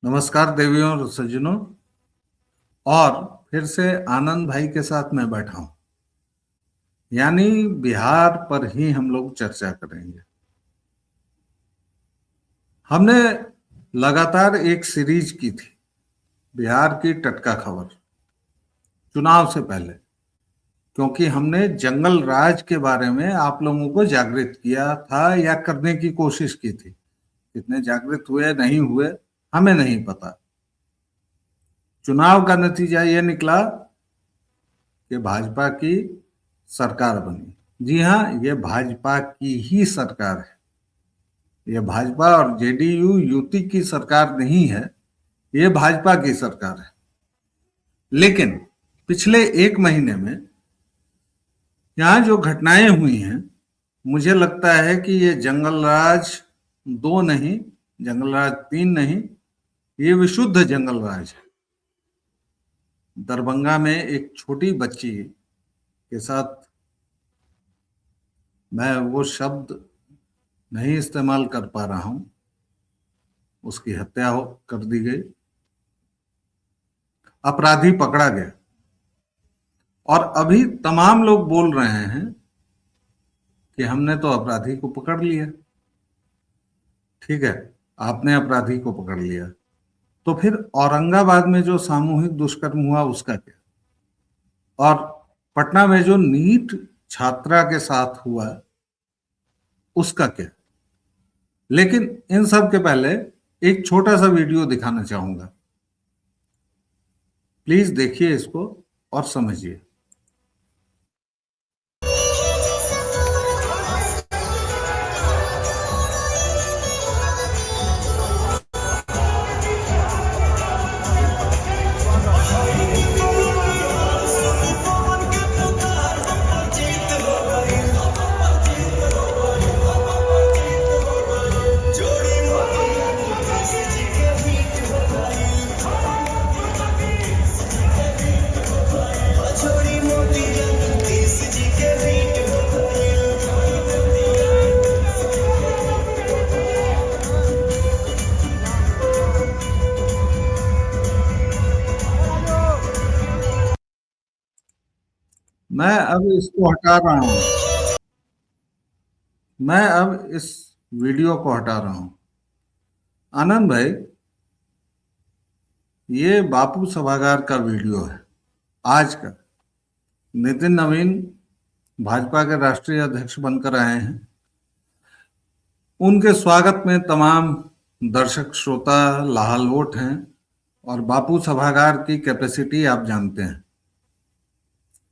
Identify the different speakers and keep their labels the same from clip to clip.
Speaker 1: नमस्कार देवियों और सज्जनों। और फिर से आनंद भाई के साथ मैं बैठा हूं, यानी बिहार पर ही हम लोग चर्चा करेंगे। हमने लगातार एक सीरीज की थी, बिहार की टटका खबर, चुनाव से पहले, क्योंकि हमने जंगल राज के बारे में आप लोगों को जागृत किया था या करने की कोशिश की थी। कितने जागृत हुए नहीं हुए हमें नहीं पता। चुनाव का नतीजा यह निकला कि भाजपा की सरकार बनी। जी हाँ, ये भाजपा की ही सरकार है। ये भाजपा और जेडीयू युति की सरकार नहीं है, ये भाजपा की सरकार है। लेकिन पिछले एक महीने में यहाँ जो घटनाएं हुई हैं, मुझे लगता है कि ये जंगल राज 2 नहीं, जंगल राज 3 नहीं, ये विशुद्ध जंगल राज है। दरभंगा में एक छोटी बच्ची के साथ, मैं वो शब्द नहीं इस्तेमाल कर पा रहा हूं, उसकी हत्या कर दी गई, अपराधी पकड़ा गया और अभी तमाम लोग बोल रहे हैं कि हमने तो अपराधी को पकड़ लिया। ठीक है, आपने अपराधी को पकड़ लिया, तो फिर औरंगाबाद में जो सामूहिक दुष्कर्म हुआ उसका क्या? और पटना में जो नीट छात्रा के साथ हुआ उसका क्या? लेकिन इन सब के पहले एक छोटा सा वीडियो दिखाना चाहूंगा। प्लीज देखिए इसको और समझिए। मैं अब इसको हटा रहा हूं। मैं अब इस वीडियो को हटा रहा हूं। आनंद भाई, ये बापू सभागार का वीडियो है आज का। नितिन नवीन भाजपा के राष्ट्रीय अध्यक्ष बनकर आए हैं। उनके स्वागत में तमाम दर्शक श्रोता लाहलोट हैं और बापू सभागार की कैपेसिटी आप जानते हैं।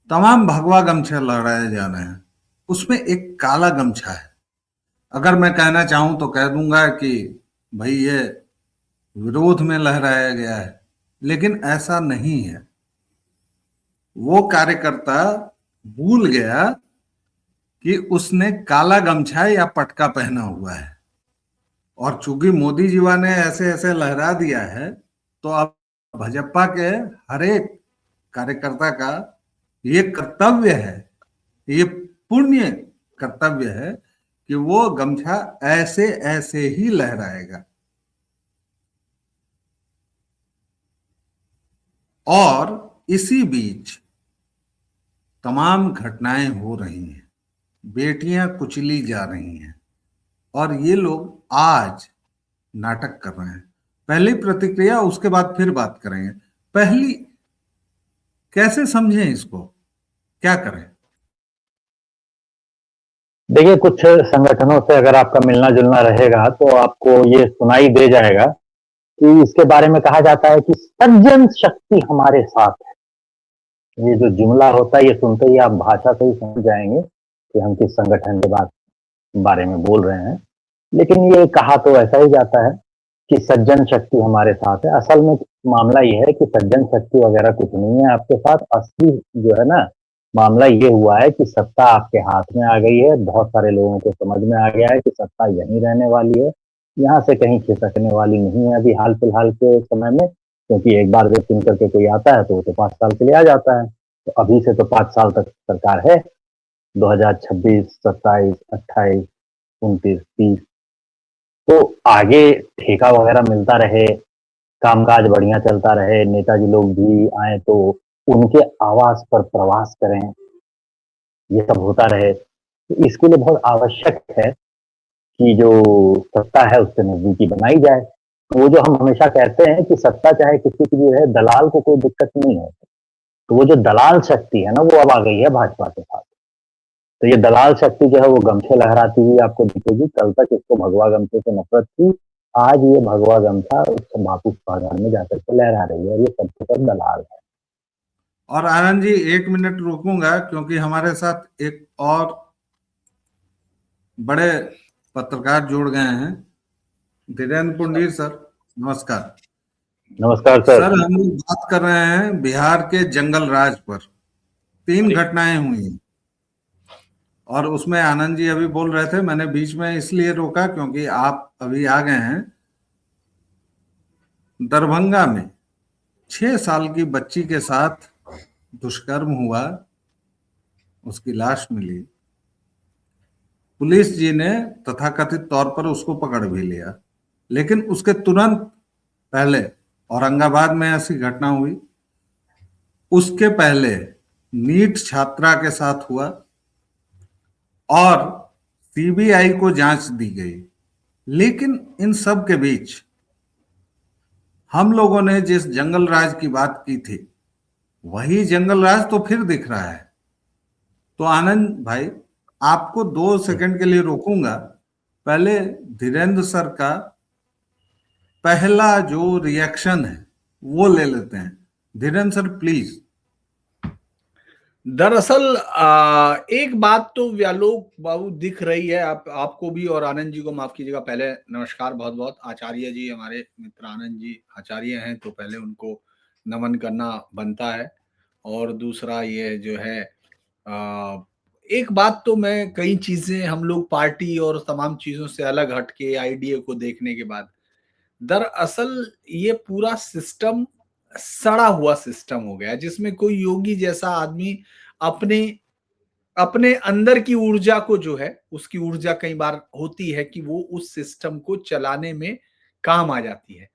Speaker 1: तमाम भगवा गमछा लहराए जा रहे हैं, उसमें एक काला गमछा है। अगर मैं कहना चाहूं तो कह दूंगा कि भाई ये विरोध में लहराया गया है, लेकिन ऐसा नहीं है। वो कार्यकर्ता भूल गया कि उसने काला गमछा या पटका पहना हुआ है, और चूंकि मोदी जीवा ने ऐसे ऐसे लहरा दिया है, तो अब भाजपा के हर एक कार्यकर्ता का ये कर्तव्य है, ये पुण्य कर्तव्य है कि वो गमछा ऐसे ऐसे ही लहराएगा। और इसी बीच तमाम घटनाएं हो रही हैं, बेटियां कुचली जा रही हैं, और ये लोग आज नाटक कर रहे हैं। पहली प्रतिक्रिया, उसके बाद फिर बात करेंगे। पहली, कैसे समझें इसको, क्या करें?
Speaker 2: देखिए, कुछ संगठनों से अगर आपका मिलना जुलना रहेगा तो आपको ये सुनाई दे जाएगा कि इसके बारे में कहा जाता है कि सज्जन शक्ति हमारे साथ है। ये जो जुमला होता है, ये सुनते ही आप भाषा से ही समझ जाएंगे कि हम किस संगठन के बारे में बोल रहे हैं। लेकिन ये कहा तो ऐसा ही जाता है कि सज्जन शक्ति हमारे साथ है। असल में मामला ये है कि सज्जन शक्ति वगैरह कुछ नहीं है आपके साथ। असली जो है ना, मामला ये हुआ है कि सत्ता आपके हाथ में आ गई है। बहुत सारे लोगों को समझ में आ गया है कि सत्ता यहीं रहने वाली है, यहाँ से कहीं खिसकने वाली नहीं है अभी हाल फिलहाल के समय में। क्योंकि एक बार जब चुन करके कोई आता है तो वो तो 5 साल के लिए आ जाता है। तो अभी से तो 5 साल तक सरकार है, 2026, 27, 28, 29, 30। तो आगे ठेका वगैरह मिलता रहे, कामकाज बढ़िया चलता रहे, नेताजी लोग भी आए तो उनके आवास पर प्रवास करें, ये सब होता रहे। तो इसके लिए बहुत आवश्यक है कि जो सत्ता है उससे नज़दीकी बनाई जाए। वो जो हम हमेशा कहते हैं कि सत्ता चाहे किसी की भी रहे, दलाल को कोई दिक्कत नहीं है। तो वो जो दलाल शक्ति है ना, वो अब आ गई है भाजपा के साथ। तो ये दलाल शक्ति जो है वो गमछे लहराती हुई आपको दिखेगी। कल तक इसको भगवा गमछे से नफ़रत थी, आज ये भगवा गमछा उस बापू सभागार में जाकर के लहरा रही है और ये सब के सब दलाल है।
Speaker 1: और आनंद जी 1 मिनट रुकूंगा क्योंकि हमारे साथ एक और बड़े पत्रकार जुड़ गए हैं, धीरेन्द्र पुंडीर सर, नमस्कार।
Speaker 2: नमस्कार
Speaker 1: सर,
Speaker 2: सर।
Speaker 1: हम लोग बात कर रहे हैं बिहार के जंगल राज पर। 3 घटनाएं हुई हैं और उसमें आनंद जी अभी बोल रहे थे, मैंने बीच में इसलिए रोका क्योंकि आप अभी आ गए हैं। दरभंगा में 6 साल की बच्ची के साथ दुष्कर्म हुआ, उसकी लाश मिली, पुलिस जी ने तथाकथित तौर पर उसको पकड़ भी लिया, लेकिन उसके तुरंत पहले औरंगाबाद में ऐसी घटना हुई, उसके पहले नीट छात्रा के साथ हुआ और सीबीआई को जांच दी गई। लेकिन इन सब के बीच हम लोगों ने जिस जंगल राज की बात की थी, वही जंगल राज तो फिर दिख रहा है। तो आनंद भाई, आपको 2 सेकंड के लिए रोकूंगा। पहले धीरेन्द्र सर का पहला जो रिएक्शन है वो ले लेते हैं। Dhirendra sir please.
Speaker 3: दरअसल एक बात तो व्यालोक बाबू दिख रही है, आपको भी और आनंद जी को माफ कीजिएगा। पहले नमस्कार बहुत बहुत। आचार्य जी, हमारे मित्र आनंद जी आचार्य हैं, तो पहले उनको नमन करना बनता है। और दूसरा ये जो है एक बात तो मैं, कई चीजें हम लोग पार्टी और तमाम चीजों से अलग हटके आईडीए को देखने के बाद, दरअसल ये पूरा सिस्टम सड़ा हुआ सिस्टम हो गया, जिसमें कोई योगी जैसा आदमी अपने अपने अंदर की ऊर्जा को जो है, उसकी ऊर्जा कई बार होती है कि वो उस सिस्टम को चलाने में काम आ जाती है।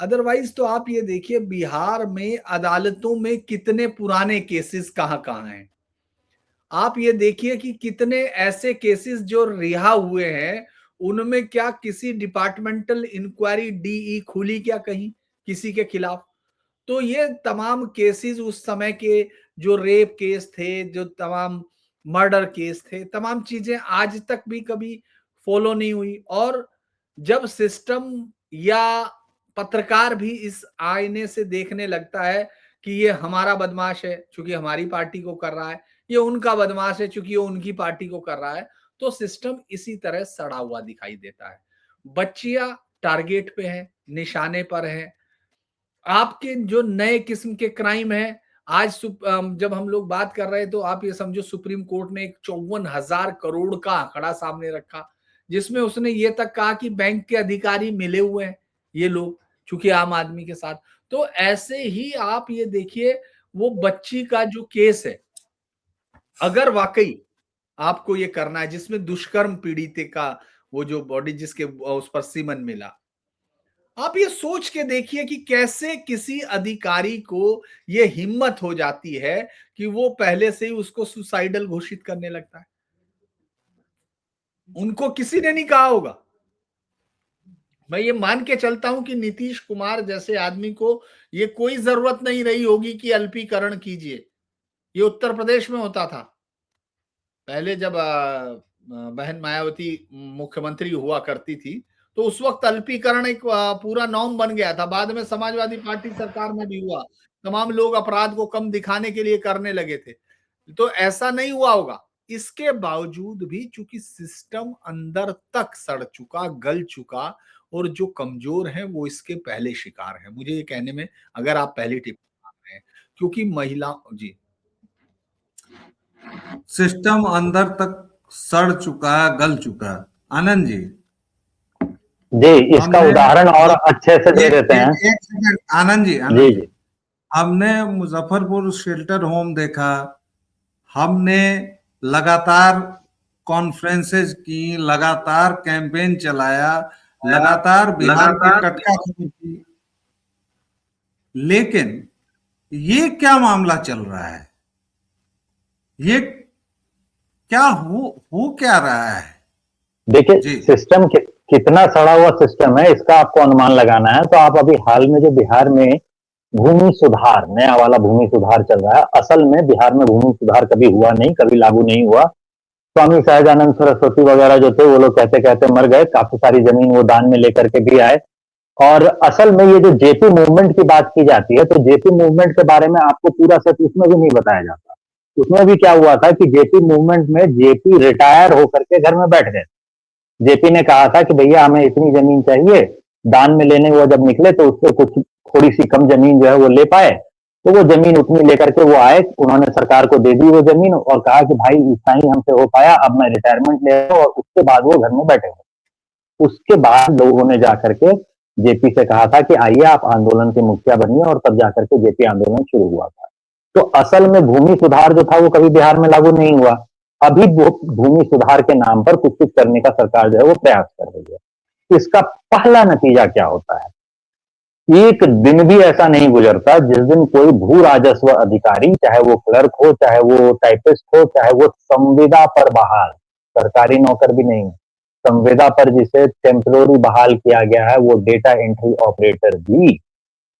Speaker 3: अदरवाइज तो आप ये देखिए, बिहार में अदालतों में कितने पुराने केसेस कहां कहां हैं। आप ये देखिए कि कितने ऐसे केसेस जो रिहा हुए हैं, उनमें क्या किसी डिपार्टमेंटल इंक्वायरी डीई खुली क्या कहीं किसी के खिलाफ? तो ये तमाम केसेस उस समय के जो रेप केस थे, जो तमाम मर्डर केस थे, तमाम चीजें आज तक भी कभी फॉलो नहीं हुई। और जब सिस्टम या पत्रकार भी इस आईने से देखने लगता है कि ये हमारा बदमाश है क्योंकि हमारी पार्टी को कर रहा है, ये उनका बदमाश है क्योंकि ये उनकी पार्टी को कर रहा है, तो सिस्टम इसी तरह सड़ा हुआ दिखाई देता है। बच्चियां टारगेट पे है, निशाने पर है। आपके जो नए किस्म के क्राइम है, आज जब हम लोग बात कर रहे हैं तो आप ये समझो सुप्रीम कोर्ट ने एक 54,000 करोड़ का आंकड़ा सामने रखा, जिसमें उसने ये तक कहा कि बैंक के अधिकारी मिले हुए हैं ये लोग, चूंकि आम आदमी के साथ। तो ऐसे ही आप ये देखिए, वो बच्ची का जो केस है, अगर वाकई आपको ये करना है, जिसमें दुष्कर्म पीड़ित का वो जो बॉडी जिसके उस पर सीमन मिला, आप ये सोच के देखिए कि कैसे किसी अधिकारी को ये हिम्मत हो जाती है कि वो पहले से ही उसको सुसाइडल घोषित करने लगता है। उनको किसी ने नहीं कहा होगा। मैं ये मान के चलता हूं कि नीतीश कुमार जैसे आदमी को ये कोई जरूरत नहीं रही होगी कि अल्पीकरण कीजिए। ये उत्तर प्रदेश में होता था पहले, जब बहन मायावती मुख्यमंत्री हुआ करती थी, तो उस वक्त अल्पीकरण एक पूरा नॉर्म बन गया था। बाद में समाजवादी पार्टी सरकार में भी हुआ, तमाम लोग अपराध को कम दिखाने के लिए करने लगे थे, तो ऐसा नहीं हुआ होगा। इसके बावजूद भी चूंकि सिस्टम अंदर तक सड़ चुका, गल चुका, और जो कमजोर हैं वो इसके पहले शिकार हैं, मुझे ये कहने में, अगर आप पहली टिप्पणी कर रहे हैं, क्योंकि महिला जी
Speaker 1: सिस्टम अंदर तक सड़ चुका, गल चुका। आनंद जी,
Speaker 2: जी, इसका
Speaker 1: हमने
Speaker 2: उदाहरण और अच्छे से दे देते हैं।
Speaker 1: एक सेकंड आनंद जी,
Speaker 2: जी जी।
Speaker 1: हमने मुजफ्फरपुर शेल्टर होम देखा, हमने लगातार कॉन्फ्रेंसेज की, लगातार कैंपेन चलाया, लगातार बिहार की टटका खबर की। लेकिन ये क्या मामला चल रहा है, ये क्या हो क्या रहा है?
Speaker 2: देखिए
Speaker 1: जी
Speaker 2: सिस्टम कितना सड़ा हुआ सिस्टम है इसका आपको अनुमान लगाना है तो आप अभी हाल में जो बिहार में भूमि सुधार, नया वाला भूमि सुधार चल रहा है, असल में बिहार में भूमि सुधार कभी हुआ नहीं, कभी लागू नहीं हुआ। स्वामी सहजानंद सरस्वती वगैरह जो थे वो लोग कहते कहते मर गए, काफी सारी जमीन वो दान में लेकर के भी आए। और असल में ये जो जेपी मूवमेंट की बात की जाती है तो जेपी मूवमेंट के बारे में आपको पूरा सच उसमें भी नहीं बताया जाता। उसमें भी क्या हुआ था कि जेपी मूवमेंट में जेपी रिटायर होकर के घर में बैठ गए। जेपी ने कहा था कि भैया हमें इतनी जमीन चाहिए, दान में लेने वो जब निकले तो उससे कुछ थोड़ी सी कम जमीन जो है वो ले पाए, तो वो जमीन उतनी लेकर के वो आए, उन्होंने सरकार को दे दी वो जमीन और कहा कि भाई इतना ही हमसे हो पाया, अब मैं रिटायरमेंट ले रहा हूं, और उसके बाद वो घर में बैठे हुए। उसके बाद लोगों ने जाकर के जेपी से कहा था कि आइए आप आंदोलन के मुखिया बनिए, और तब जाकर के जेपी आंदोलन शुरू हुआ था। तो असल में भूमि सुधार जो था वो कभी बिहार में लागू नहीं हुआ। अभी भूमि सुधार के नाम पर कुछ कुछ करने का सरकार जो है वो प्रयास कर रही है। इसका पहला नतीजा क्या होता है, एक दिन भी ऐसा नहीं गुजरता जिस दिन कोई भू राजस्व अधिकारी, चाहे वो क्लर्क हो, चाहे वो टाइपिस्ट हो, चाहे वो संविदा पर बहाल, सरकारी नौकर भी नहीं, संविदा पर जिसे टेम्पररी बहाल किया गया है, वो डेटा एंट्री ऑपरेटर भी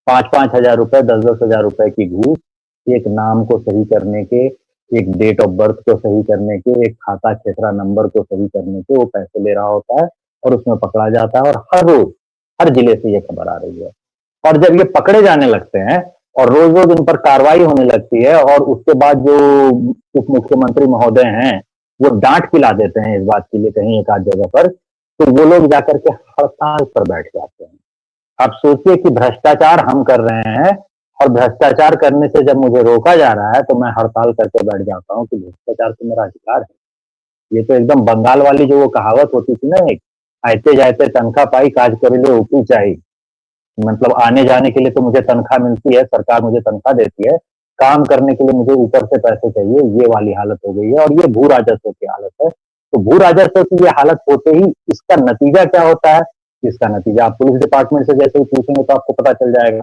Speaker 2: 5,000-5,000 रुपए, 10,000-10,000 रुपए की घूस एक नाम को सही करने के, एक डेट ऑफ बर्थ को सही करने के, एक खाता क्षेत्रा नंबर को सही करने के वो पैसे ले रहा होता है, और उसमें पकड़ा जाता है। और हर रोज हर जिले से ये खबर आ रही है। और जब ये पकड़े जाने लगते हैं और रोज रोज इन पर कार्रवाई होने लगती है, और उसके बाद जो उप मुख्यमंत्री महोदय हैं वो डांट पिला देते हैं इस बात के लिए कहीं एक आध जगह पर, तो वो लोग जाकर के हड़ताल पर बैठ जाते हैं। आप सोचिए कि भ्रष्टाचार हम कर रहे हैं, और भ्रष्टाचार करने से जब मुझे रोका जा रहा है तो मैं हड़ताल करके बैठ जाता हूँ कि भ्रष्टाचार तो मेरा अधिकार है। ये तो एकदम बंगाल वाली जो वो कहावत होती थी ना, एक आते जाते तनख्वाह पाई, काज कर ले ऊपरी चाहिए। मतलब आने जाने के लिए तो मुझे तनख्वाह मिलती है, सरकार मुझे तनख्वाह देती है, काम करने के लिए मुझे ऊपर से पैसे चाहिए, ये वाली हालत हो गई है। और ये भू राजस्व की हालत है। तो भू राजस्व की ये हालत होते ही इसका नतीजा क्या होता है, इसका नतीजा आप पुलिस डिपार्टमेंट से जैसे ही पूछेंगे तो आपको पता चल जाएगा।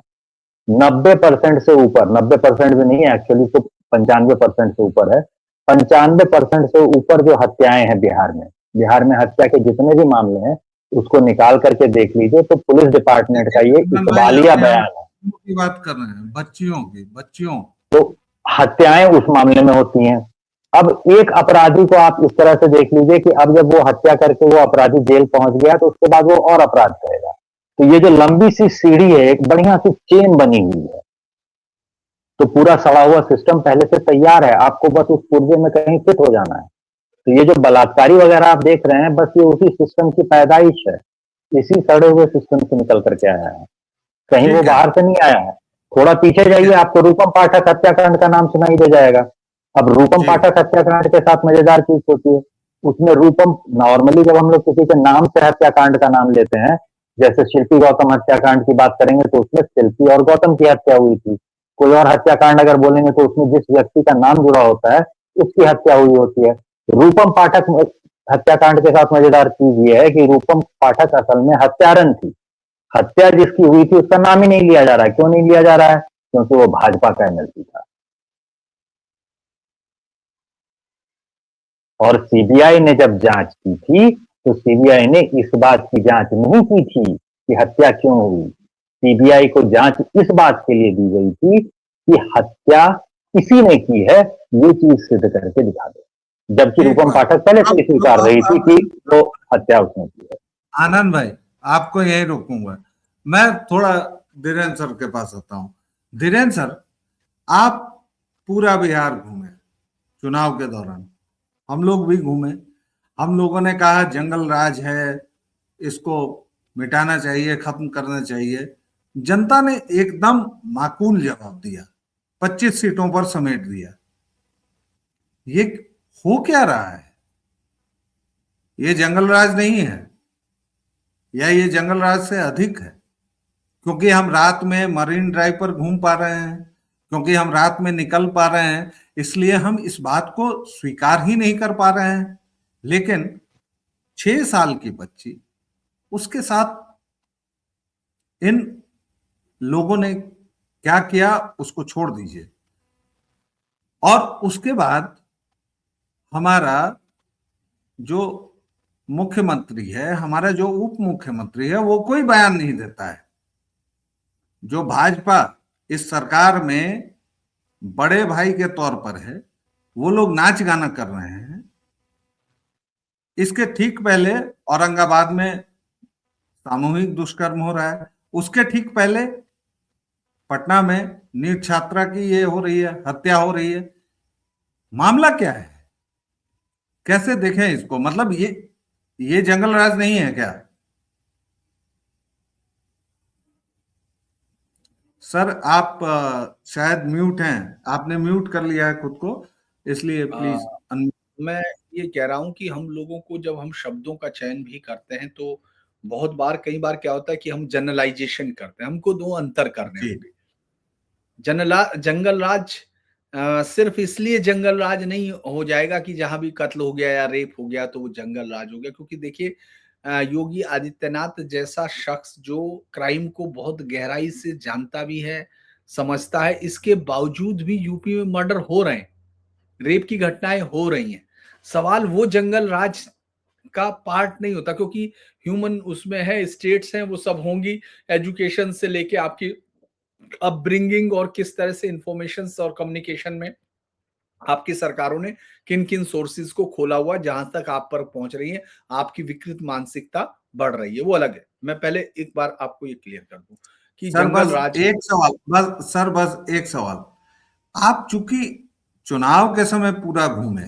Speaker 2: 90% से ऊपर, 90% भी नहीं है एक्चुअली, तो 95% से ऊपर है। 95% से ऊपर जो हत्याएं हैं बिहार में हत्या के जितने भी मामले हैं उसको निकाल करके देख लीजिए, तो पुलिस डिपार्टमेंट का ये
Speaker 1: आनंद भाई,
Speaker 2: इकबालिया
Speaker 1: अभी हम
Speaker 2: बयान है।
Speaker 1: बच्चियों की बात कर रहे हैं, बच्चियों की, बच्चियों।
Speaker 2: तो हत्याएं उस मामले में होती हैं। अब एक अपराधी को आप इस तरह से देख लीजिए कि अब जब वो हत्या करके वो अपराधी जेल पहुंच गया तो उसके बाद वो और अपराध करेगा। तो ये जो लंबी सी सीढ़ी है, एक बढ़िया सी चेन बनी हुई है। तो पूरा सड़ा हुआ सिस्टम पहले से तैयार है, आपको बस उस पुर्जे में कहीं फिट हो जाना है। तो ये जो बलात्कारी वगैरह आप देख रहे हैं, बस ये उसी सिस्टम की पैदाइश है, इसी सड़े हुए सिस्टम से निकल करके आया है, कहीं वो
Speaker 1: ठीक है।
Speaker 2: बाहर से नहीं आया है। थोड़ा पीछे जाइए, आपको रूपम पाठक हत्याकांड का नाम सुनाई दे जाएगा। अब रूपम
Speaker 1: जी
Speaker 2: पाठक हत्याकांड के साथ मजेदार चीज होती है, उसमें रूपम, नॉर्मली जब हम लोग किसी के नाम से हत्याकांड का नाम लेते हैं, जैसे शिल्पी गौतम हत्याकांड की बात करेंगे तो उसमें शिल्पी और गौतम की हत्या हुई थी। कोई और हत्याकांड अगर बोलेंगे तो उसमें जिस व्यक्ति का नाम जुड़ा होता है उसकी हत्या हुई होती है। रूपम पाठक हत्याकांड के साथ मजेदार चीज ये है कि रूपम पाठक असल में हत्यारन थी, हत्या जिसकी हुई थी उसका नाम ही नहीं लिया जा रहा है। क्यों नहीं लिया जा रहा है? क्योंकि वो भाजपा का एमएलसी था। और सीबीआई ने जब जांच की थी तो सीबीआई ने इस बात की जांच नहीं की थी कि हत्या क्यों हुई। सीबीआई को जांच इस बात के लिए दी गई थी कि हत्या किसी ने की है, ये चीज सिद्ध करके दिखा दो। जबकि
Speaker 1: ठीक
Speaker 2: रूपम
Speaker 1: बात।
Speaker 2: पाठक पहले से
Speaker 1: अब
Speaker 2: ही स्वीकार रही थी कि वो हत्या उसने की है।
Speaker 1: आनंद भाई, आपको यही रोकूंगा। मैं थोड़ा धीरेन्द्र सर के पास आता हूँ। धीरेन्द्र सर, आप पूरा बिहार घूमे चुनाव के दौरान, हम लोग भी घूमे। हम लोगों ने कहा जंगल राज है, इसको मिटाना चाहिए, खत्म करना चाहिए। जनता ने एकदम माकूल जवाब दिया, 25 सीटों पर समेट दिया। ये हो क्या रहा है? ये जंगल राज नहीं है, या ये जंगल राज से अधिक है? क्योंकि हम रात में मरीन ड्राइव पर घूम पा रहे हैं, क्योंकि हम रात में निकल पा रहे हैं, इसलिए हम इस बात को स्वीकार ही नहीं कर पा रहे हैं। लेकिन 6 साल की बच्ची, उसके साथ इन लोगों ने क्या किया उसको छोड़ दीजिए। और उसके बाद हमारा जो मुख्यमंत्री है, हमारा जो उप मुख्यमंत्री है, वो कोई बयान नहीं देता है। जो भाजपा इस सरकार में बड़े भाई के तौर पर है, वो लोग नाच गाना कर रहे हैं। इसके ठीक पहले औरंगाबाद में सामूहिक दुष्कर्म हो रहा है, उसके ठीक पहले पटना में नीट छात्रा की ये हो रही है, हत्या हो रही है। मामला क्या है, कैसे देखें इसको? मतलब ये जंगल राज नहीं है क्या? सर आप शायद म्यूट हैं, आपने म्यूट कर लिया है खुद को, इसलिए प्लीज
Speaker 3: मैं ये कह रहा हूं कि हम लोगों को जब हम शब्दों का चयन भी करते हैं तो बहुत बार, कई बार क्या होता है कि हम जनरलाइजेशन करते हैं। हमको दो अंतर करने
Speaker 1: जी
Speaker 3: होंगे। जंगल राज सिर्फ इसलिए जंगल राज नहीं हो जाएगा कि जहां भी कत्ल हो गया या रेप हो गया तो वो जंगल राज हो गया, क्योंकि देखिए योगी आदित्यनाथ जैसा शख्स जो क्राइम को बहुत गहराई से जानता भी है, समझता है, इसके बावजूद भी यूपी में मर्डर हो रहे हैं, रेप की घटनाएं हो रही हैं। सवाल वो जंगल राज का पार्ट नहीं होता, क्योंकि ह्यूमन उसमें है, स्टेट्स हैं, वो सब होंगी, एजुकेशन से लेके आपकी अपब्रिंगिंग और किस तरह से इंफॉर्मेशन और कम्युनिकेशन में आपकी सरकारों ने किन किन सोर्सेज को खोला हुआ, जहां तक आप पर पहुंच रही है, आपकी विकृत मानसिकता बढ़ रही है, वो अलग है। मैं पहले एक बार आपको ये क्लियर कर दूं कि
Speaker 1: सर,
Speaker 3: जंगल
Speaker 1: बस
Speaker 3: राज
Speaker 1: एक सवाल, बस एक सवाल। आप चूंकि चुनाव के समय पूरा घूमे,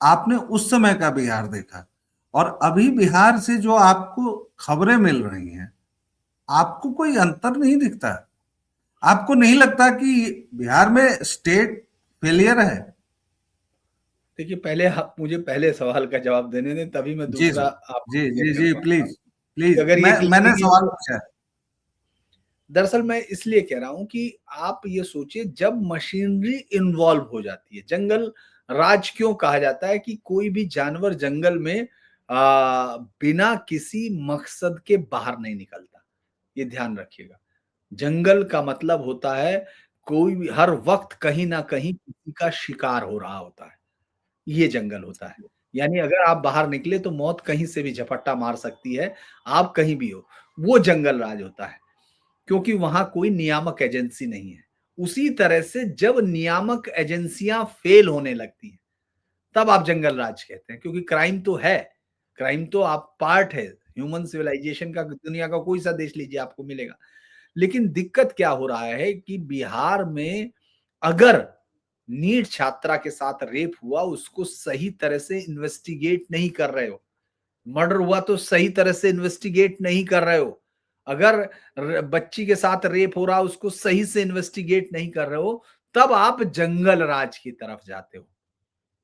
Speaker 1: आपने उस समय का बिहार देखा, और अभी बिहार से जो आपको खबरें मिल रही हैं, आपको कोई अंतर नहीं दिखता? आपको नहीं लगता कि बिहार में स्टेट फेलियर है?
Speaker 3: देखिए, पहले आप मुझे पहले सवाल का जवाब देने दें, तभी मैं
Speaker 1: जी
Speaker 3: दूसरा
Speaker 1: सर,
Speaker 3: आपको
Speaker 1: जी
Speaker 3: क्लियर
Speaker 1: जी
Speaker 3: कर
Speaker 1: जी,
Speaker 3: पाऊंगा।
Speaker 1: प्लीज प्लीज,
Speaker 3: अगर ये
Speaker 1: मैंने
Speaker 3: क्लियरिटी
Speaker 1: सवाल
Speaker 3: हो,
Speaker 1: पूछा है।
Speaker 3: दरअसल मैं इसलिए कह रहा हूं कि आप ये सोचिए, जब मशीनरी इन्वॉल्व हो जाती है, जंगल राज क्यों कहा जाता है? कि कोई भी जानवर जंगल में बिना किसी मकसद के बाहर नहीं निकलता। ये ध्यान रखिएगा। जंगल का मतलब होता है कोई भी हर वक्त कहीं ना कहीं किसी का शिकार हो रहा होता है, ये जंगल होता है। यानी अगर आप बाहर निकले तो मौत कहीं से भी झपट्टा मार सकती है, आप कहीं भी हो, वो जंगल राज होता है, क्योंकि वहां कोई नियामक एजेंसी नहीं है। उसी तरह से जब नियामक एजेंसियां फेल होने लगती हैं, तब आप जंगल राज कहते हैं, क्योंकि क्राइम तो है, क्राइम तो आप पार्ट है ह्यूमन सिविलाइजेशन का। दुनिया का कोई सा देश लीजिए, आपको मिलेगा। लेकिन दिक्कत क्या हो रहा है कि बिहार में अगर नीट छात्रा के साथ रेप हुआ, उसको सही तरह से इन्वेस्टिगेट नहीं कर रहे हो, मर्डर हुआ तो सही तरह से इन्वेस्टिगेट नहीं कर रहे हो, अगर बच्ची के साथ रेप हो रहा उसको सही से इन्वेस्टिगेट नहीं कर रहे हो, तब आप जंगल राज की तरफ जाते हो।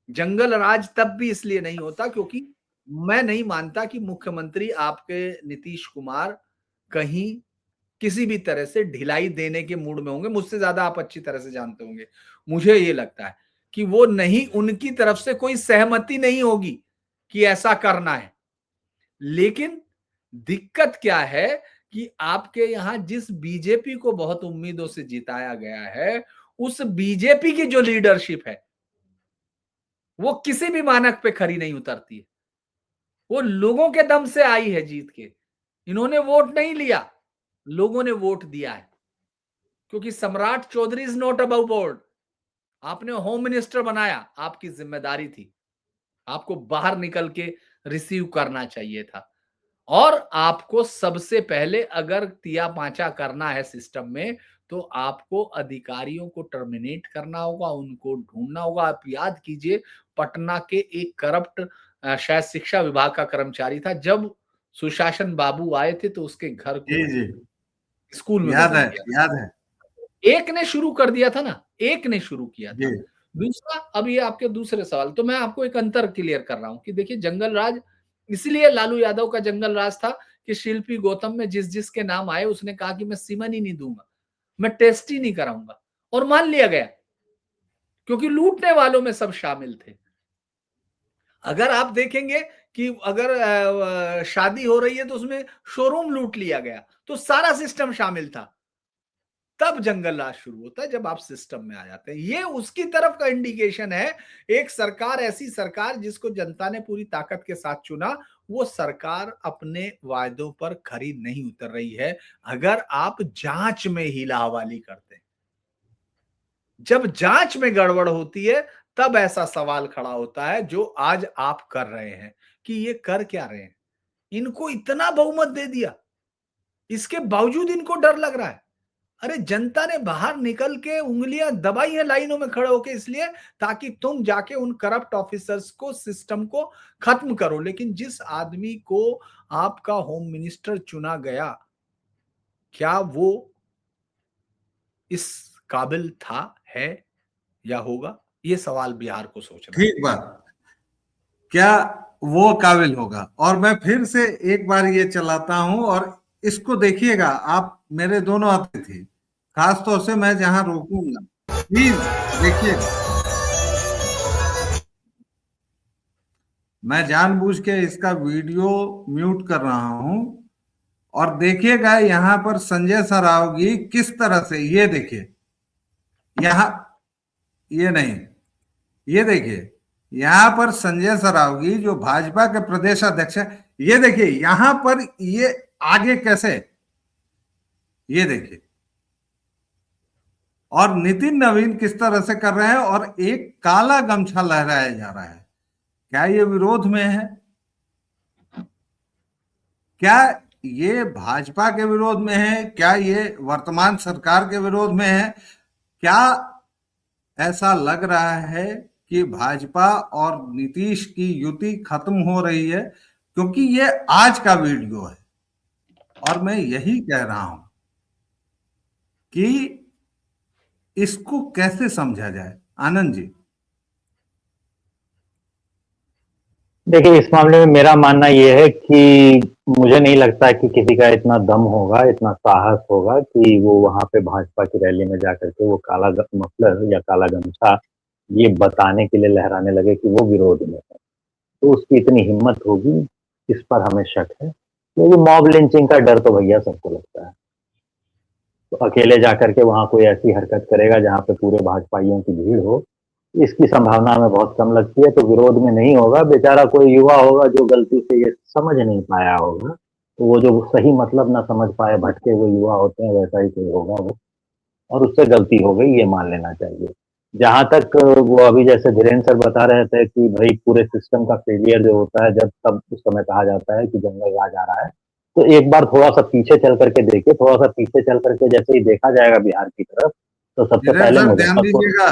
Speaker 3: जंगल राज तब भी इसलिए नहीं होता क्योंकि मैं नहीं मानता कि मुख्यमंत्री आपके नीतीश कुमार कहीं किसी भी तरह से ढिलाई देने के मूड में होंगे। मुझसे ज्यादा आप अच्छी तरह से जानते होंगे। मुझे ये लगता है कि वो नहीं, उनकी तरफ से कोई सहमति नहीं होगी कि ऐसा करना है। लेकिन दिक्कत क्या है कि आपके यहां जिस बीजेपी को बहुत उम्मीदों से जिताया गया है, उस बीजेपी की जो लीडरशिप है, वो किसी भी मानक पे खरी नहीं उतरती है। वो लोगों के दम से आई है जीत के। इन्होंने वोट नहीं लिया, लोगों ने वोट दिया है, क्योंकि Samrat Choudhary is not above board. आपने होम मिनिस्टर बनाया, आपकी जिम्मेदारी थी, आपको बाहर निकल के रिसीव करना चाहिए था। और आपको सबसे पहले अगर तिया पांचा करना है सिस्टम में, तो आपको अधिकारियों को टर्मिनेट करना होगा, उनको ढूंढना होगा। आप याद कीजिए, पटना के एक करप्ट शायद शिक्षा विभाग का कर्मचारी था, जब सुशासन बाबू आए थे तो उसके घर
Speaker 1: जी
Speaker 3: को
Speaker 1: जी,
Speaker 3: स्कूल में
Speaker 1: याद
Speaker 3: बदल
Speaker 1: है,
Speaker 3: दिया।
Speaker 1: याद है।
Speaker 3: एक ने शुरू कर दिया था ना, एक ने शुरू किया
Speaker 1: जी
Speaker 3: था। दूसरा, अब ये आपके दूसरे सवाल, तो मैं आपको एक अंतर क्लियर कर रहा हूं कि देखिए, जंगल राज इसलिए लालू यादव का जंगल राज था कि शिल्पी गौतम में जिस जिसके नाम आए उसने कहा कि मैं सीमन ही नहीं दूंगा, मैं टेस्ट ही नहीं कराऊंगा, और मान लिया गया, क्योंकि लूटने वालों में सब शामिल थे। अगर आप देखेंगे कि अगर शादी हो रही है तो उसमें शोरूम लूट लिया गया, तो सारा सिस्टम शामिल था। तब जंगल राज शुरू होता है, जब आप सिस्टम में आ जाते हैं। ये उसकी तरफ का इंडिकेशन है। एक सरकार, ऐसी सरकार जिसको जनता ने पूरी ताकत के साथ चुना, वो सरकार अपने वायदों पर खरी नहीं उतर रही है, अगर आप जांच में हीला हवाली करते हैं। जब जांच में गड़बड़ होती है, तब ऐसा सवाल खड़ा होता है जो आज आप कर रहे हैं कि ये कर क्या रहे हैं। इनको इतना बहुमत दे दिया, इसके बावजूद इनको डर लग रहा है। अरे जनता ने बाहर निकल के उंगलियां दबाई है लाइनों में खड़े होके, इसलिए ताकि तुम जाके उन करप्ट ऑफिसर्स को, सिस्टम को खत्म करो। लेकिन जिस आदमी को आपका होम मिनिस्टर चुना गया, क्या वो इस काबिल था, है या होगा? ये सवाल बिहार को सोचना है।
Speaker 1: ठीक बात, क्या वो काबिल होगा? और मैं फिर से एक बार ये चलाता हूं, और इसको देखिएगा आप, मेरे दोनों अतिथि, खास तौर से मैं जहां रोकूंगा, प्लीज देखिएगा। मैं जानबूझ के इसका वीडियो म्यूट कर रहा हूं, और देखिएगा यहां पर संजय सरावगी किस तरह से, ये देखिए, यहां, ये नहीं, ये देखिए, यहां पर संजय सरावगी जो भाजपा के प्रदेश अध्यक्ष है, ये देखिए यहां पर ये आगे कैसे, ये देखिए, और नितिन नवीन किस तरह से कर रहे हैं, और एक काला गमछा लहराया जा रहा है। क्या ये विरोध में है? क्या ये भाजपा के विरोध में है? क्या ये वर्तमान सरकार के विरोध में है? क्या ऐसा लग रहा है कि भाजपा और नीतीश की युति खत्म हो रही है? क्योंकि ये आज का वीडियो है, और मैं यही कह रहा हूं कि इसको कैसे समझा जाए। आनंद जी,
Speaker 2: देखिए, इस मामले में मेरा मानना यह है कि मुझे नहीं लगता कि किसी का इतना दम होगा, इतना साहस होगा कि वो वहां पे भाजपा की रैली में जाकर के वो काला मफलर या काला गमछा ये बताने के लिए लहराने लगे कि वो विरोध में है। तो उसकी इतनी हिम्मत होगी, इस पर हमें शक है, क्योंकि मॉब लिंचिंग का डर तो भैया सबको लगता है। तो अकेले जाकर के वहां कोई ऐसी हरकत करेगा जहां पे पूरे भाजपाइयों की भीड़ हो, इसकी संभावना हमें बहुत कम लगती है। तो विरोध में नहीं होगा, बेचारा कोई युवा होगा जो गलती से ये समझ नहीं पाया होगा, तो वो जो सही मतलब ना समझ पाए, भटके हुए युवा होते हैं, वैसा ही कोई होगा वो, और उससे गलती हो गई, ये मान लेना चाहिए। जहां तक वो अभी जैसे धीरेन्द्र सर बता रहे थे कि भाई पूरे सिस्टम का फेलियर जो होता है, जब तब उस समय कहा जाता है कि जंगल राज आ रहा है, तो एक बार थोड़ा सा पीछे चल करके देखिए, थोड़ा सा पीछे चल करके जैसे ही देखा जाएगा बिहार की तरफ, तो सबसे
Speaker 1: धीरेन्द्र
Speaker 2: पहले
Speaker 1: सर ध्यान
Speaker 2: मुजफ्फरपुर।
Speaker 1: दीजिएगा,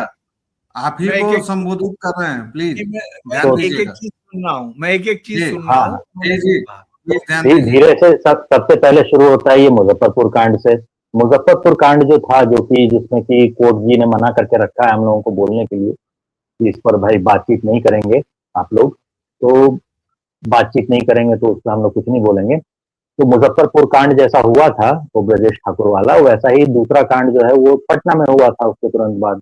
Speaker 1: आप ही
Speaker 3: मैं एक
Speaker 1: को
Speaker 3: एक
Speaker 1: संबोधित कर रहे हैं, प्लीज
Speaker 3: मैं
Speaker 1: ध्यान
Speaker 2: तो
Speaker 3: एक एक
Speaker 1: दीजिएगा।
Speaker 3: चीज सुन रहा हूँ, मैं एक एक चीज
Speaker 1: जी,
Speaker 3: सुन रहा
Speaker 2: हाँ,
Speaker 3: हूँ।
Speaker 1: जी जी, प्लीज ध्यान
Speaker 2: धीरे
Speaker 1: दीजिए।
Speaker 2: धीरे से सबसे पहले शुरू होता है ये मुजफ्फरपुर कांड से। मुजफ्फरपुर कांड जो था, जो कि जिसमें कि कोर्ट जी ने मना करके रखा है हम लोगों को बोलने के लिए कि इस पर भाई बातचीत नहीं करेंगे आप लोग, तो बातचीत नहीं करेंगे तो उस पर हम लोग कुछ नहीं बोलेंगे। तो मुजफ्फरपुर कांड जैसा हुआ था वो ब्रजेश ठाकुर वाला, वैसा ही दूसरा कांड जो है वो पटना में हुआ था। उसके तुरंत बाद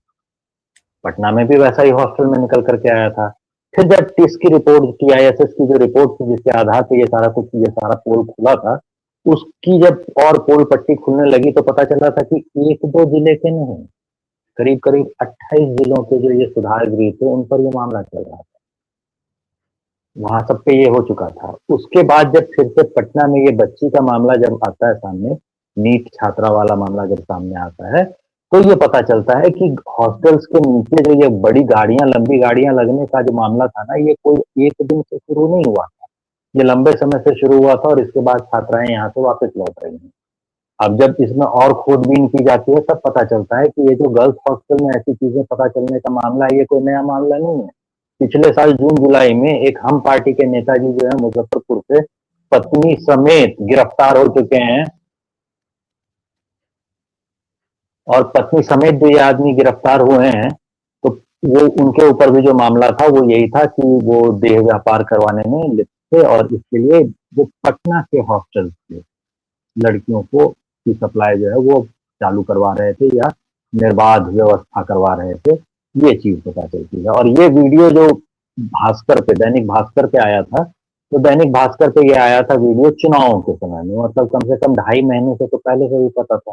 Speaker 2: पटना में भी वैसा ही हॉस्टल में निकल करके आया था। फिर जब टिस की रिपोर्ट, टीआईएसएस की जो रिपोर्ट थी जिसके आधार पर ये सारा कुछ, ये सारा पोल खुला था, उसकी जब और पोल पट्टी खुलने लगी तो पता चला था कि एक दो जिले के नहीं, करीब करीब 28 जिलों के जो ये सुधार गृह थे उन पर ये मामला चल रहा था। वहां सब पे ये हो चुका था। उसके बाद जब फिर से पटना में ये बच्ची का मामला जब आता है सामने, नीट छात्रा वाला मामला जब सामने आता है, तो ये पता चलता है कि हॉस्टल्स के नीचे जो ये बड़ी गाड़ियां, लंबी गाड़ियां लगने का जो मामला था ना, ये कोई एक दिन से शुरू नहीं हुआ था, ये लंबे समय से शुरू हुआ था, और इसके बाद छात्राएं यहाँ से वापस लौट रही हैं। अब जब इसमें और खोजबीन की जाती है तब पता चलता है कि ये जो गर्ल्स हॉस्टल में ऐसी चीजें पता चलने का मामला है, ये कोई नया मामला नहीं है। पिछले साल जून जुलाई में एक हम पार्टी के नेताजी जो है मुजफ्फरपुर से पत्नी समेत गिरफ्तार हो चुके हैं, और पत्नी समेत जो ये आदमी गिरफ्तार हुए हैं, तो वो उनके ऊपर भी जो मामला था वो यही था कि वो देह व्यापार करवाने में लिप्त थे, और इसके लिए वो पटना के हॉस्टल थे, लड़कियों को की सप्लाई जो है वो चालू करवा रहे थे या निर्बाध व्यवस्था करवा रहे थे, ये चीज पता चलती है। और ये वीडियो जो भास्कर पे, दैनिक भास्कर पे आया था, तो दैनिक भास्कर पे ये आया था वीडियो चुनावों के समय में, मतलब कम से कम 2.5 महीने से तो पहले से ही पता था।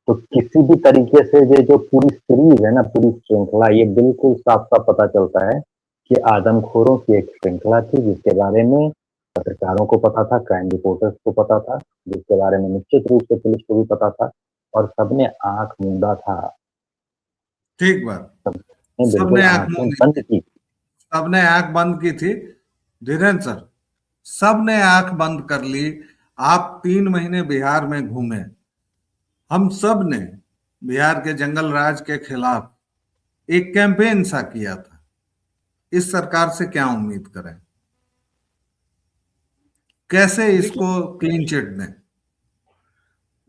Speaker 2: तो किसी भी तरीके से ये जो पूरी सीरीज है ना, पूरी श्रृंखला, ये बिल्कुल साफ-साफ पता चलता है कि आदमखोरों की एक श्रृंखला थी जिसके बारे में पत्रकारों को पता था, क्राइम रिपोर्टर्स को पता था, जिसके बारे में निश्चित रूप से पुलिस को भी पता था और सबने आँख मूंदा था।
Speaker 1: ठीक बात।
Speaker 2: सबने बिल्कुल
Speaker 1: सबने आंख
Speaker 2: आँखें
Speaker 1: मूंदी
Speaker 2: बंद
Speaker 1: थी,
Speaker 2: की।
Speaker 1: सबने आंख बंद की थी। धीरेन्द्र सर, सबने आंख बंद कर ली। आप 3 महीने बिहार में घूमे, हम सब ने बिहार के जंगल राज के खिलाफ एक कैंपेन सा किया था। इस सरकार से क्या उम्मीद करें? कैसे
Speaker 3: देखो
Speaker 1: इसको क्लीन चिट दें?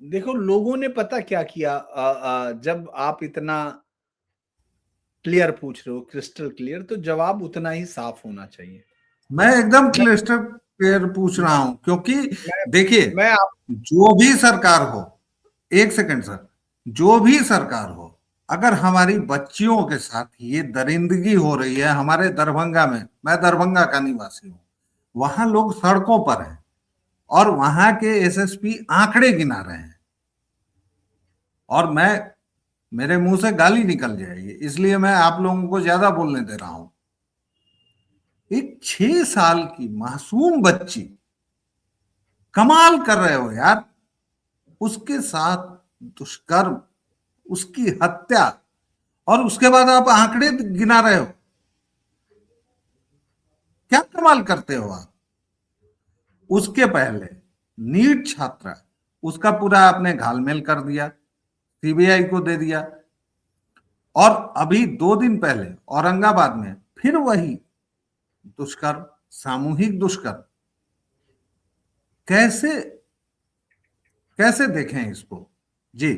Speaker 3: देखो लोगों ने पता क्या किया, जब आप इतना क्लियर पूछ रहे हो, क्रिस्टल क्लियर, तो जवाब उतना ही साफ होना चाहिए।
Speaker 1: मैं एकदम
Speaker 3: मैं
Speaker 1: क्लिस्टर क्लियर पूछ रहा हूं, क्योंकि
Speaker 3: मैं
Speaker 1: देखिए,
Speaker 3: मैं आप
Speaker 1: जो भी सरकार हो, एक सेकंड सर, जो भी सरकार हो, अगर हमारी बच्चियों के साथ ये दरिंदगी हो रही है, हमारे दरभंगा में, मैं दरभंगा का निवासी हूं, वहां लोग सड़कों पर हैं और वहां के एसएसपी आंकड़े गिना रहे हैं, और मेरे मुंह से गाली निकल जाएगी, इसलिए मैं आप लोगों को ज्यादा बोलने दे रहा हूं। एक 6 साल की मासूम बच्ची, कमाल कर रहे हो यार, उसके साथ दुष्कर्म, उसकी हत्या, और उसके बाद आप आंकड़े गिना रहे हो। क्या कमाल करते हो आप? उसके पहले नीट छात्रा, उसका पूरा आपने घालमेल कर दिया, सीबीआई को दे दिया, और अभी 2 दिन पहले औरंगाबाद में फिर वही दुष्कर्म, सामूहिक दुष्कर्म। कैसे कैसे देखें इसको? जी।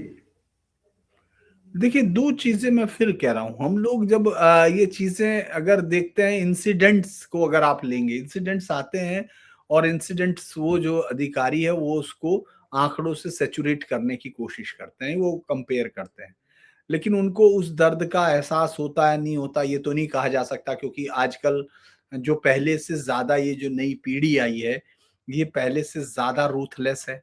Speaker 3: देखिए, 2 चीजें मैं फिर कह रहा हूं। हम लोग जब ये चीजें अगर देखते हैं, इंसिडेंट्स को अगर आप लेंगे, इंसिडेंट्स आते हैं और इंसिडेंट्स वो जो अधिकारी है वो उसको आंकड़ों से सैचुरेट करने की कोशिश करते हैं, वो कंपेयर करते हैं। लेकिन उनको उस दर्द का एहसास होता है नहीं होता ये तो नहीं कहा जा सकता, क्योंकि आजकल जो पहले से ज्यादा ये जो नई पीढ़ी आई है, ये पहले से ज्यादा रूथलेस है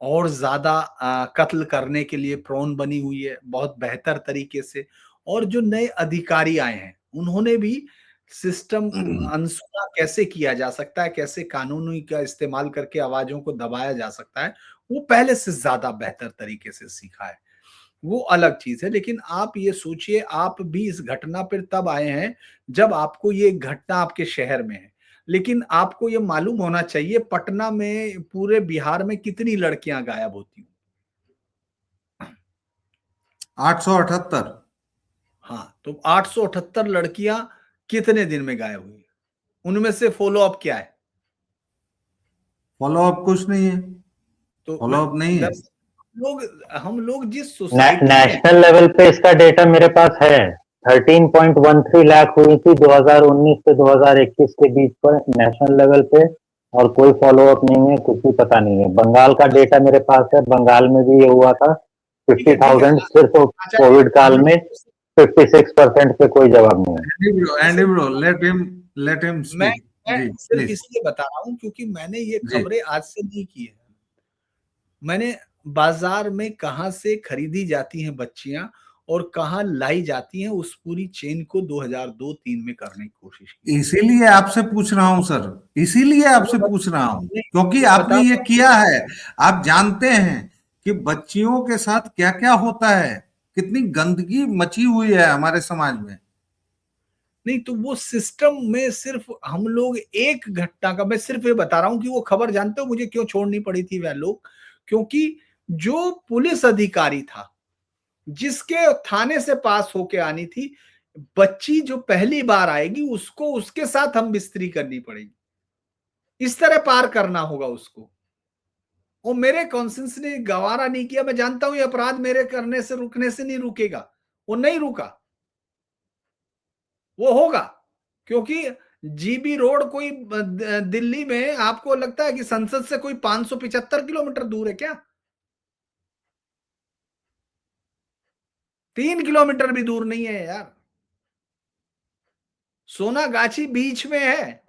Speaker 3: और ज्यादा कत्ल करने के लिए प्रोन बनी हुई है, बहुत बेहतर तरीके से। और जो नए अधिकारी आए हैं, उन्होंने भी सिस्टम अनसुना कैसे किया जा सकता है, कैसे कानूनी का इस्तेमाल करके आवाजों को दबाया जा सकता है, वो पहले से ज्यादा बेहतर तरीके से सीखा है। वो अलग चीज है। लेकिन आप ये सोचिए, आप भी इस घटना पर तब आए हैं जब आपको ये घटना आपके शहर में है। लेकिन आपको ये मालूम होना चाहिए, पटना में, पूरे बिहार में कितनी लड़कियां गायब होती हैं?
Speaker 1: 878।
Speaker 3: हाँ, तो 878 लड़कियां कितने दिन में गायब हुई? उनमें से फॉलो अप क्या है?
Speaker 1: फॉलो अप कुछ नहीं है,
Speaker 3: तो मैं
Speaker 1: फॉलो अप नहीं है।
Speaker 3: हम लोग जिस सोसाइटी में,
Speaker 2: नेशनल लेवल पे इसका डेटा मेरे पास है। 13.13 लाख हुई थी 2019 से 2021 के बीच पर नेशनल लेवल पे, और कोई फॉलो अप नहीं है, कुछ भी पता नहीं है। बंगाल का डेटा मेरे पास है, बंगाल में भी ये हुआ था।
Speaker 3: ठीक है,
Speaker 2: 50,000 सिर्फ
Speaker 3: आचार्य,
Speaker 2: कोविड काल में 56% पे कोई जवाब नहीं है।
Speaker 1: एंडी ब्रो, लेट हिम
Speaker 3: मैं
Speaker 1: स्पीक।
Speaker 3: मैं
Speaker 1: जी
Speaker 3: सिर्फ
Speaker 1: प्लीज।
Speaker 3: इसलिए बता रहा हूं क्योंकि मैंने ये
Speaker 1: जी।
Speaker 3: खबरें आज से नहीं की है। मैंने बाजार में कहाँ से खरीदी जाती हैं बच्चियां और कहाँ लाई जाती हैं, उस पूरी चेन को 2002-3 में करने की कोशिश की।
Speaker 1: इसीलिए आपसे पूछ रहा हूं सर, इसीलिए
Speaker 3: तो मैं
Speaker 1: आपसे पूछ रहा हूं, क्योंकि
Speaker 3: बता
Speaker 1: आपने ये
Speaker 3: रहा हूं।
Speaker 1: किया है। आप जानते हैं कि बच्चियों के साथ क्या क्या होता है, कितनी गंदगी मची हुई है हमारे समाज में।
Speaker 3: नहीं, तो वो सिस्टम में सिर्फ हम लोग एक घटना का, मैं सिर्फ ये बता रहा हूं कि वो खबर, जानते हो मुझे क्यों छोड़नी पड़ी थी वह लोग? क्योंकि जो पुलिस अधिकारी था, जिसके थाने से पास होके आनी थी, बच्ची जो पहली बार आएगी उसको उसके साथ हम बिस्तरी करनी पड़ेगी, इस तरह पार करना होगा उसको। और मेरे कॉन्सेंस ने गवारा नहीं किया। मैं जानता हूं ये अपराध मेरे करने से, रुकने से नहीं रुकेगा। वो नहीं रुका, वो होगा। क्योंकि जीबी रोड कोई दिल्ली में आपको लगता है कि संसद से कोई 575 किलोमीटर दूर है क्या? 3 किलोमीटर भी दूर नहीं है यार। सोनागाछी बीच में है,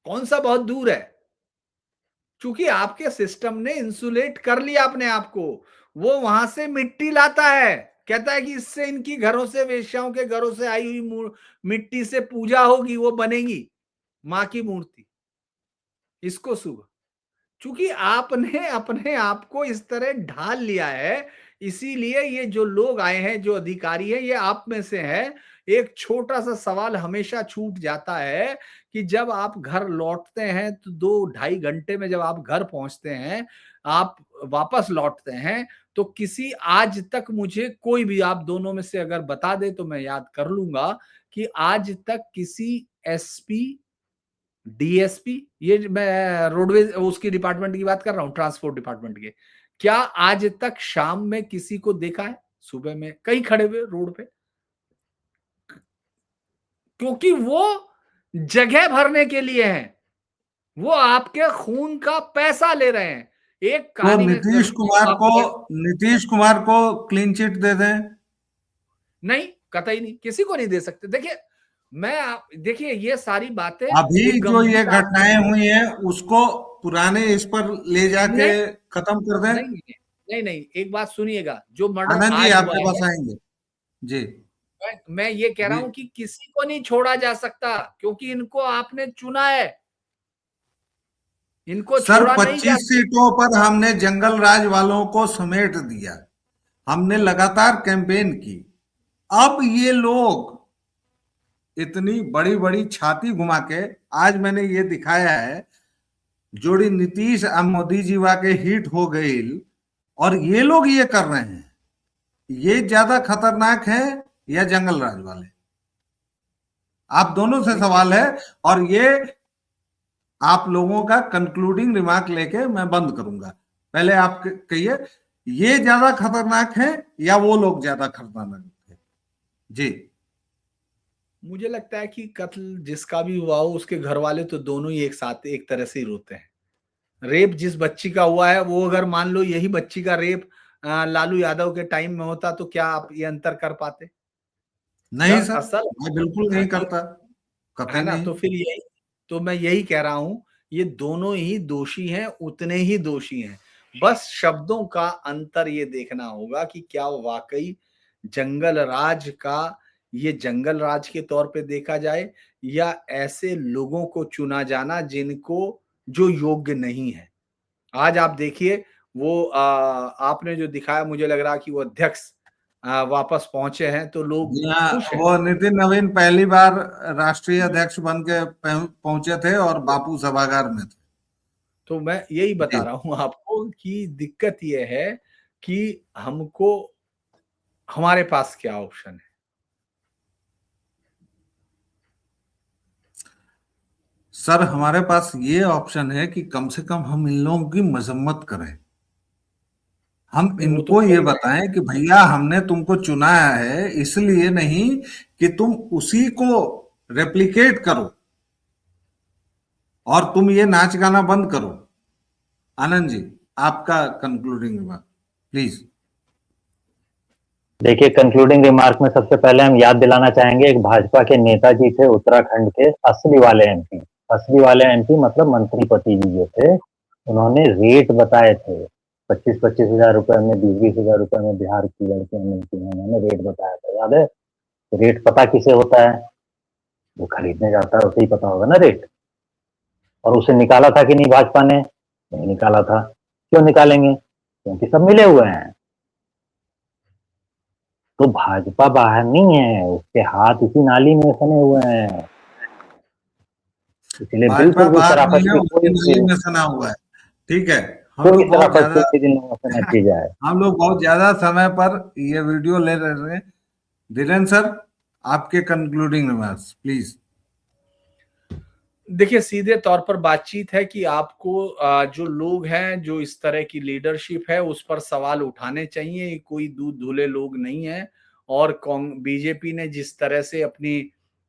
Speaker 3: कौन सा बहुत दूर है? क्योंकि आपके सिस्टम ने इंसुलेट कर लिया अपने आप को। वो वहां से मिट्टी लाता है, कहता है कि इससे इनकी घरों से, वेश्याओं के घरों से आई हुई मिट्टी से पूजा होगी, वो बनेगी मां की मूर्ति, इसको शुभ। क्योंकि आपने अपने आप को इस तरह ढाल लिया है, इसीलिए ये जो लोग आए हैं, जो अधिकारी हैं, ये आप में से है। एक छोटा सा सवाल हमेशा छूट जाता है कि जब आप घर लौटते हैं तो 2-2.5 घंटे में जब आप घर पहुंचते हैं, आप वापस लौटते हैं, तो किसी, आज तक मुझे कोई भी, आप दोनों में से अगर बता दे तो मैं याद कर लूंगा, कि आज तक किसी एसपी, डीएसपी, ये मैं रोडवेज उसकी डिपार्टमेंट की बात कर रहा हूं, ट्रांसपोर्ट डिपार्टमेंट के, क्या आज तक शाम में किसी को देखा है सुबह में कहीं खड़े हुए रोड पे? क्योंकि वो जगह भरने के लिए हैं, वो आपके खून का पैसा ले रहे हैं। एक
Speaker 1: तो
Speaker 3: कहानी में
Speaker 1: नीतीश कुमार को क्लीन चिट दे दें।
Speaker 3: नहीं, कतई नहीं, किसी को नहीं दे सकते। देखिए, देखिए ये सारी बातें,
Speaker 1: अभी
Speaker 3: एक
Speaker 1: जो ये
Speaker 3: गंभीर
Speaker 1: घटनाएं हुई हैं उसको पुराने इस पर ले जाके
Speaker 3: नहीं,
Speaker 1: खत्म कर दें।
Speaker 3: नहीं, नहीं, नहीं, एक बात सुनिएगा, जो मर्डर
Speaker 1: आनंद जी
Speaker 3: आज हुआ
Speaker 1: आपके पास
Speaker 3: है,
Speaker 1: आएंगे। जी
Speaker 3: मैं ये कह रहा
Speaker 1: जी
Speaker 3: हूं कि किसी को नहीं छोड़ा जा सकता, क्योंकि इनको आपने चुना है, इनको
Speaker 1: सर,
Speaker 3: छोड़ा नहीं जा
Speaker 1: 25 सीटों पर हमने जंगल राज वालों को समेट दिया, हमने लगातार कैंपेन की। अब ये लोग इतनी बड़ी बड़ी छाती घुमा के, आज मैंने ये दिखाया है, जोड़ी नीतीश और मोदी जी के हिट हो गई, और ये लोग ये कर रहे हैं। ये ज्यादा खतरनाक है या जंगल राज वाले? आप दोनों से सवाल है, और ये आप लोगों का कंक्लूडिंग रिमार्क लेके मैं बंद करूंगा। पहले आप कहिए, ये ज्यादा खतरनाक है या वो लोग ज्यादा खतरनाक है? जी।
Speaker 3: मुझे लगता है कि कत्ल जिसका भी हुआ हो, उसके घर वाले तो दोनों ही एक साथ एक तरह से ही रोते हैं। रेप जिस बच्ची का हुआ है, वो अगर मान लो यही बच्ची का रेप लालू यादव के टाइम में होता, तो क्या आप ये अंतर कर पाते?
Speaker 1: नहीं सर,
Speaker 3: दरअसल
Speaker 1: मैं बिल्कुल नहीं करता,
Speaker 3: है
Speaker 1: कतई
Speaker 3: ना,
Speaker 1: नहीं।
Speaker 3: तो फिर यही, तो मैं यही कह रहा हूं, ये दोनों ही दोषी हैं, उतने ही दोषी हैं। बस शब्दों का अंतर ये देखना होगा कि क्या वाकई जंगल राज का, ये जंगल राज के तौर पे देखा जाए, या ऐसे लोगों को चुना जाना जिनको, जो योग्य नहीं है। आज आप देखिए, वो आपने जो दिखाया, मुझे लग रहा कि वो अध्यक्ष वापस पहुंचे हैं, तो लोग
Speaker 1: जी हाँ,
Speaker 3: खुश हैं।
Speaker 1: वो नितिन नवीन पहली बार राष्ट्रीय अध्यक्ष बन के पहुंचे थे और बापू सभागार में थे।
Speaker 3: तो मैं यही बता
Speaker 1: जी।
Speaker 3: रहा हूं आपको कि दिक्कत यह है कि हमको, हमारे पास क्या ऑप्शन है?
Speaker 1: सर, हमारे पास ये ऑप्शन है कि कम से कम हम इन लोगों की मजम्मत करें। हम
Speaker 3: नहीं, वो तो
Speaker 1: इनको
Speaker 3: कर
Speaker 1: ये
Speaker 3: ही रहे हैं।
Speaker 1: बताएं कि भैया हमने तुमको चुनाया है, इसलिए नहीं कि तुम उसी को रेप्लिकेट करो और तुम ये नाच गाना बंद करो। आनंद जी, आपका कंक्लूडिंग रिमार्क प्लीज।
Speaker 2: देखिए, कंक्लूडिंग रिमार्क में सबसे पहले हम याद दिलाना चाहेंगे, एक भाजपा के नेताजी थे उत्तराखंड के, असली वाले एमपी। असली वाले एमपी मतलब मंत्रीपति जी जो थे, उन्होंने रेट बताए थे। 25-25 हजार रुपए में, 20-20 हजार रुपए में बिहार की लड़कियां मिलती हैं, उन्होंने रेट बताया था, याद है? रेट पता किसे होता है? जो खरीदने जाता है उसे ही पता होगा ना रेट। और उसे निकाला था कि नहीं भाजपा ने? नहीं निकाला था। क्यों निकालेंगे? क्योंकि सब मिले हुए हैं। तो भाजपा बाहर नहीं है, उसके हाथ इसी नाली में सने हुए हैं। इसलिए
Speaker 1: भाजपा
Speaker 2: बिल्कुल भी
Speaker 1: बाहर नहीं
Speaker 2: शराफत
Speaker 1: है,
Speaker 2: की
Speaker 1: उसकी
Speaker 2: कोई
Speaker 1: नाली
Speaker 2: चीज,
Speaker 1: में सना हुआ है। ठीक है, हम
Speaker 2: कोई
Speaker 1: लोग बहुत
Speaker 2: शराफत
Speaker 1: ज्यादा
Speaker 2: किसी दिन लोगों से न की जाए।
Speaker 1: हम लोग बहुत ज्यादा समय पर ये वीडियो ले रहे हैं। धीरेन्द्र सर, आपके कंक्लूडिंग रिमार्क्स प्लीज।
Speaker 3: देखिए, सीधे तौर पर बातचीत है कि आपको जो लोग हैं, जो इस तरह की लीडरशिप है, उस पर सवाल उठाने चाहिए। कोई दूध धुले लोग नहीं है। और बीजेपी ने जिस तरह से अपनी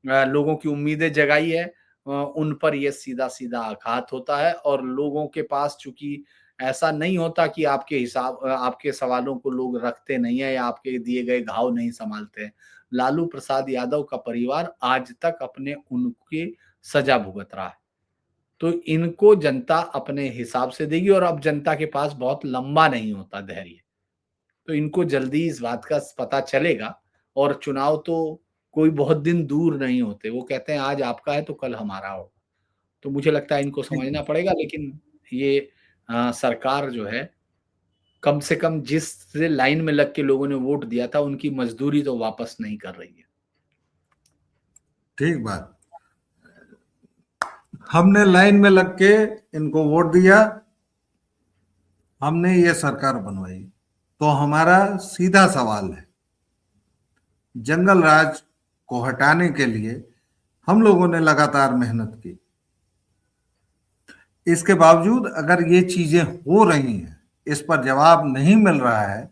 Speaker 3: लोगों की उम्मीदें जगाई है, उन पर यह सीधा सीधा आघात होता है। और लोगों के पास चूंकि ऐसा नहीं होता कि आपके सवालों को लोग रखते नहीं है, या आपके दिए गए घाव नहीं संभालते हैं। लालू प्रसाद यादव का परिवार आज तक अपने उनके सजा भुगत रहा है। तो इनको जनता अपने हिसाब से देगी और अब जनता के पास बहुत लंबा नहीं होता धैर्य। तो इनको जल्दी इस बात का पता चलेगा और चुनाव तो कोई बहुत दिन दूर नहीं होते। वो कहते हैं आज आपका है तो कल हमारा होगा। तो मुझे लगता है इनको समझना पड़ेगा, लेकिन ये सरकार जो है कम से कम जिस लाइन में लग के लोगों ने वोट दिया था उनकी मजदूरी तो वापस नहीं कर रही है।
Speaker 1: ठीक बात। हमने लाइन में लग के इनको वोट दिया, हमने ये सरकार बनवाई, तो हमारा सीधा सवाल है, जंगल राज को हटाने के लिए हम लोगों ने लगातार मेहनत की। इसके बावजूद अगर ये चीजें हो रही हैं, इस पर जवाब नहीं मिल रहा है,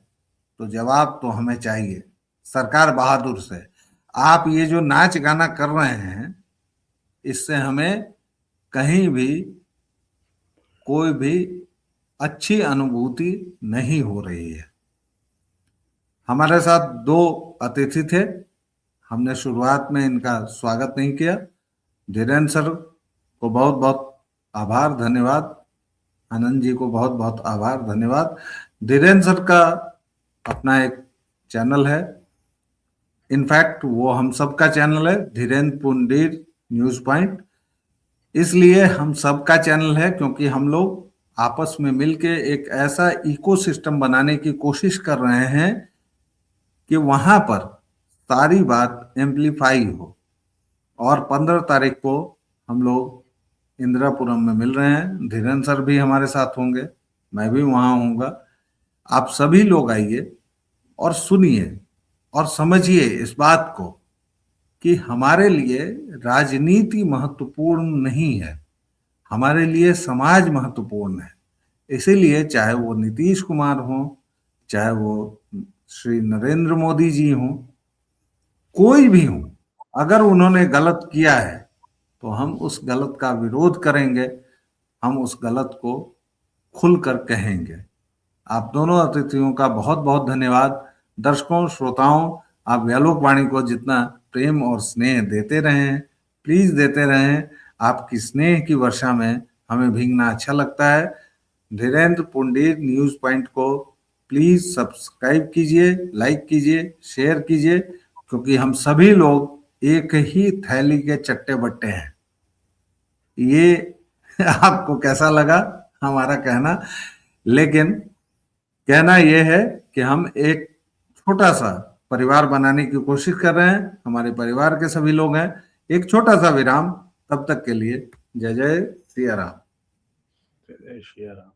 Speaker 1: तो जवाब तो हमें चाहिए सरकार बहादुर से। आप ये जो नाच गाना कर रहे हैं, इससे हमें कहीं भी कोई भी अच्छी अनुभूति नहीं हो रही है। हमारे साथ दो अतिथि थे, हमने शुरुआत में इनका स्वागत नहीं किया। धीरेन्द्र सर को बहुत बहुत आभार, धन्यवाद। आनंद जी को बहुत बहुत आभार, धन्यवाद। धीरेन्द्र सर का अपना एक चैनल है, इनफैक्ट वो हम सबका चैनल है, धीरेन्द्र पुंडीर न्यूज पॉइंट। इसलिए हम सबका चैनल है क्योंकि हम लोग आपस में मिलके एक ऐसा इकोसिस्टम बनाने की कोशिश कर रहे हैं कि वहां पर सारी बात एम्पलीफाई हो। और 15 तारीख को हम लोग इंदिरापुरम में मिल रहे हैं। धीरेन्द्र सर भी हमारे साथ होंगे, मैं भी वहां होऊंगा। आप सभी लोग आइए और सुनिए और समझिए इस बात को कि हमारे लिए राजनीति महत्वपूर्ण नहीं है, हमारे लिए समाज महत्वपूर्ण है। इसीलिए चाहे वो नीतीश कुमार हो, चाहे वो श्री नरेंद्र मोदी जी हों, कोई भी हो, अगर उन्होंने गलत किया है तो हम उस गलत का विरोध करेंगे, हम उस गलत को खुलकर कहेंगे। आप दोनों अतिथियों का बहुत बहुत धन्यवाद। दर्शकों, श्रोताओं, आप व्यालोक वाणी को जितना प्रेम और स्नेह देते रहें, प्लीज देते रहें। आपकी स्नेह की वर्षा में हमें भीगना अच्छा लगता है। धीरेन्द्र पुंडीर न्यूज पॉइंट को प्लीज सब्सक्राइब कीजिए, लाइक कीजिए, शेयर कीजिए, क्योंकि हम सभी लोग एक ही थैली के चट्टे बट्टे हैं। ये आपको कैसा लगा हमारा कहना? लेकिन कहना यह है कि हम एक छोटा सा परिवार बनाने की कोशिश कर रहे हैं, हमारे परिवार के सभी लोग हैं। एक छोटा सा विराम, तब तक के लिए जय जय सिया राम।
Speaker 3: जय श्री राम।